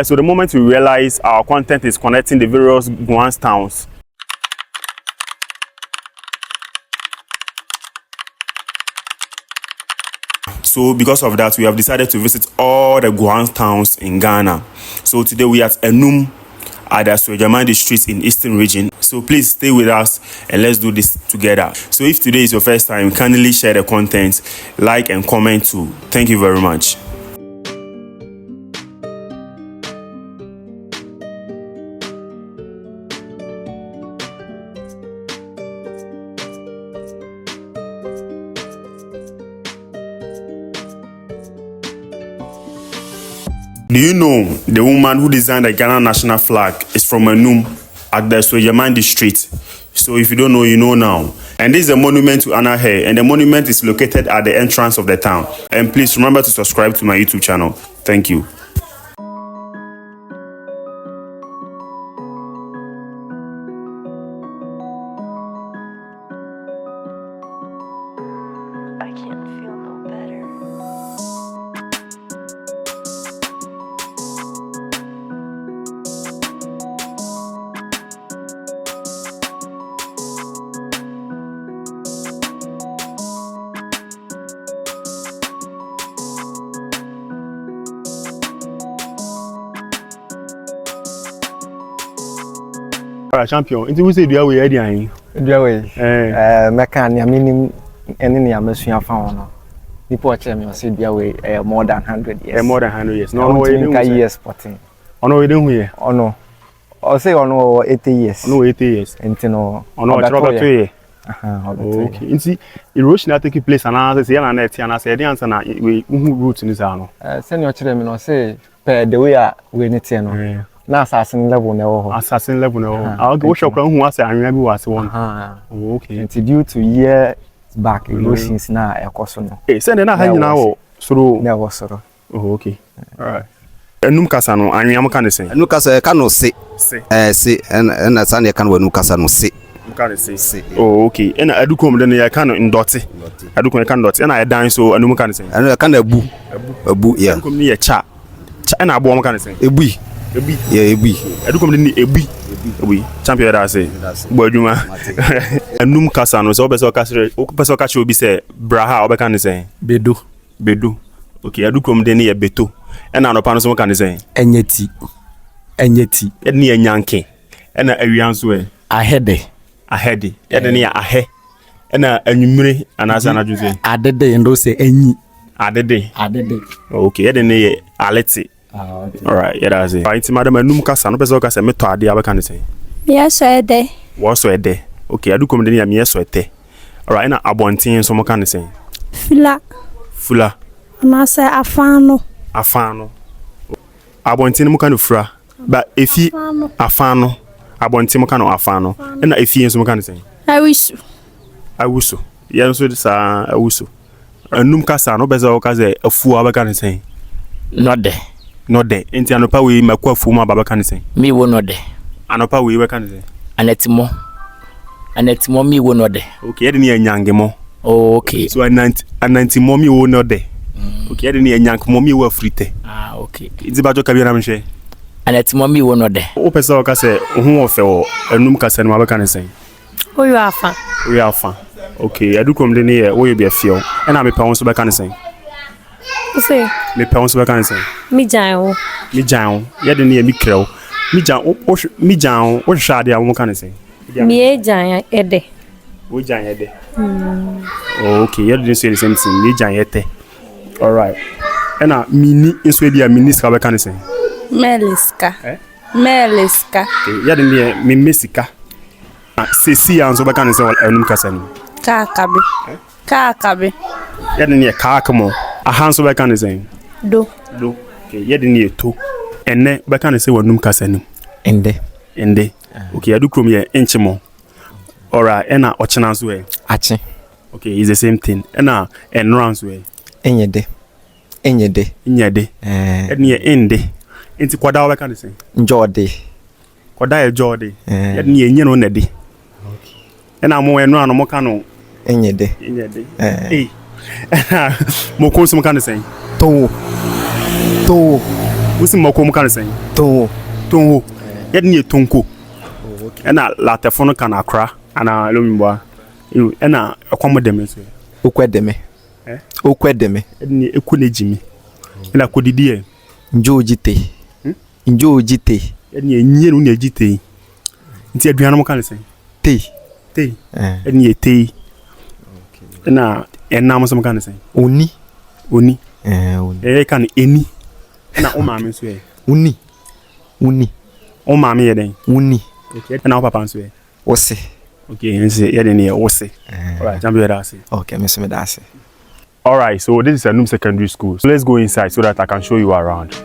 So the moment we realize our content is connecting the various Guan towns, so because of that, we have decided to visit all the Guan towns in Ghana. So today we are at Anum at the Asuogyaman district in Eastern region. So please stay with us and let's do this together. So if today is your first time, kindly share the content, like and comment too. Thank you very much. Do you know the woman who designed the Ghana national flag is from Anum at the Asuogyaman district? So if you don't know, you know now. And this is a monument to honor her, and the monument is located at the entrance of the town. And please remember to subscribe to my YouTube channel. Thank you. I can't feel no better. Champion, into we say do we ready ayin? Do we? Meka ni amini eni ni amesuya fa wono. Nipo che me say do we more than 100 years. More than 100 years. No we dey years sporting. Ono we dey hu here. Ono. O say ono 80 years. Ono 80 years. Entino. Ono chroba 2 years. Okay. Inti erosion na take place and say na net and say dey answer na we route ni sa no. Send your children me no say per the way we need no. Na assassin level na ho. Assassin level na ho. I go show kran hu ase anwa bi wase won. Okay. It's due to year back erosions na ekoso no. Send na ha nyina wo soro. Na wo soro. Oh, okay. All right. Enum kasa no anwa am kan sen. Enum kasa ka no se. Se na san ye kan wo enum kasa no se. Kan se. Oh, okay. Ena adukom de ne ya kan ndoti. Adukom kan ndoti. Ena ya dan so enum kan sen. Ena kan abu. Abu yeah. Adukom ni ye cha. Cha ena abo am kan sen. Ebi. Yeah, ebi. Adukom ni ebi. Ebi. Champion da say. Bo adwuma. Enum kasa no so obeso kasa obi say braha obe kan sen. Bedo. Okay, adukom de ne ye beto. Ena no pa no so kan sen. Enyeti. Ye ne enyanke. Ena awian so e. Ahede. Ye de ne ya ahe. Ena anwumire anasa na dwuse. Adede ndo se enyi. Adede. Okay, ye de ne ye aleti. Okay. All right, yeah, that's it. Right, madam, enum kasa no person kasa me to ade abeka ne sen. Yes, I did. What so ede? Okay, adu kom de ne me so ete. All right, na abontin so mo kan ne sen. Fula. Na say afano. Abontin mo kan fura. Ba efi afano. Abontin mo kan afano. Na efi so mo kan ne sen. Awusu. Yeah, so this awusu. Enum kasa no bezo kasa afu abeka ne sen. No de. Enti anopa we makwa fu ma baba kan sen. Me wo no de. Anopa we kan sen. Anetimo me wo no de. Okay, ye de ne nyange mo. Okay. So ananti mo me wo no de. Okay, ye de ne nyange mo me wo frite. Okay. Izi bajo kabia na mhwe. Anetimo me wo no de. O pesa o ka se hu ofe o enum ka se no baba kan sen. Oyo afa. Okay, adukom de ne ye wo ye bia fio. E na me pa won so ba kan sen. Say. Me pa won so ba kan sen. Mi jan. Ye de ne ye mi kreo. Mi jan o hwa ade a wo kan sen. Mi jan ede. We jan ede. Okay, you didn't say the same thing. Me jan ete. All right. Ena mini inso dia mini ska ba kan sen. Meliska. Okay, you didn't me mesika. Sesi anso ba kan sen wal enum kasa ni. Kakabe. You didn't kakamo. Ahanso ba kan sen. Do. Okay, you didn't to. Enne ba kan sen wonum kasa ni. Ende. Okay, adukrom ye enchimo. Alright, ena ochina so e. Achi. Okay, it's the same thing. Ena enran so e. Enyede. Eni ende. Enti kwada wa kan sen. Njode. Kwada e jode. Eni enye no nede. Okay. Ena mo enran no mo kan Enyede. Mo ko so mo kan sen. To. What's in Moko can say? Tongo. Yet near Tonko. And a lataphone can accra and a lumba. You and a common demonstration. Ukwedeme. Ukwedeme. And a could Jimmy. And I could dear. Njoo jite. Njoo jite. And ye near jite. It's a piano can say. Tea. And ye tea. And now some can say. Uni. Can any. Na o maame so e uni o maame ye den uni okay na o papa so e wose okay nse ye den ye wose all right jam be that say okay me so me that say all right so this is Anum secondary school, so let's go inside so that I can show you around.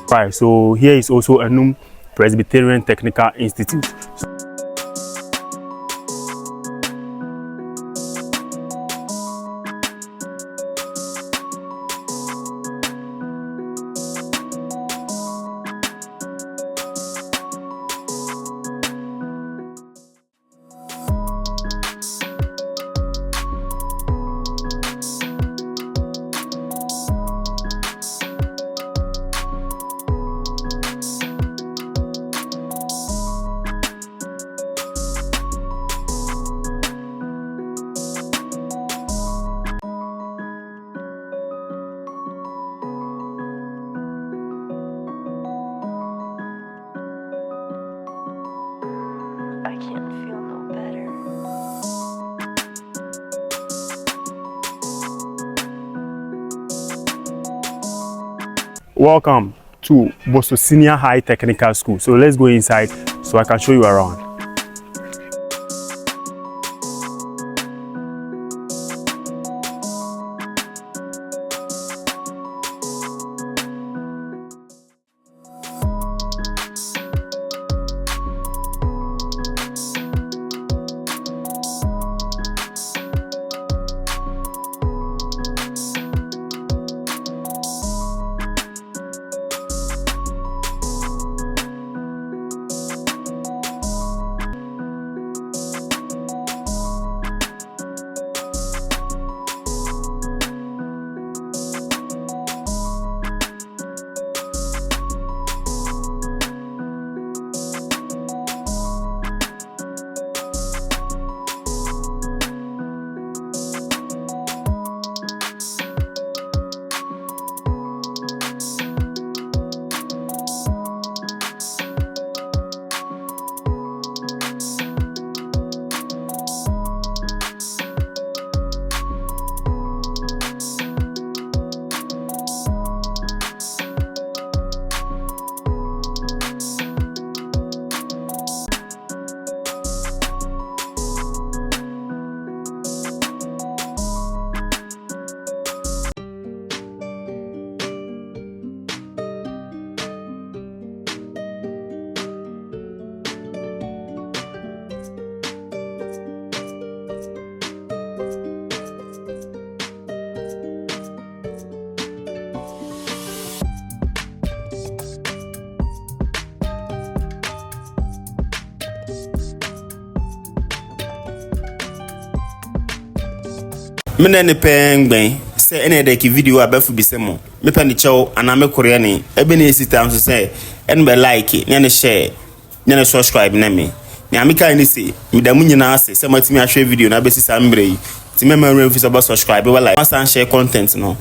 Right, so here is also Anum Presbyterian Technical Institute. Welcome to Boso Senior High Technical School. So let's go inside so I can show you around. mene ne pengben se ene de ki video abafu bisemo me pa ne chew ana me korea ne ebe ne esitam so se en be like ne share ne subscribe na me ne amika ni se me da munyina ase se matimi ahwe video na besi sa mbre yi ti me ma remfi so subscribe we like masan share content no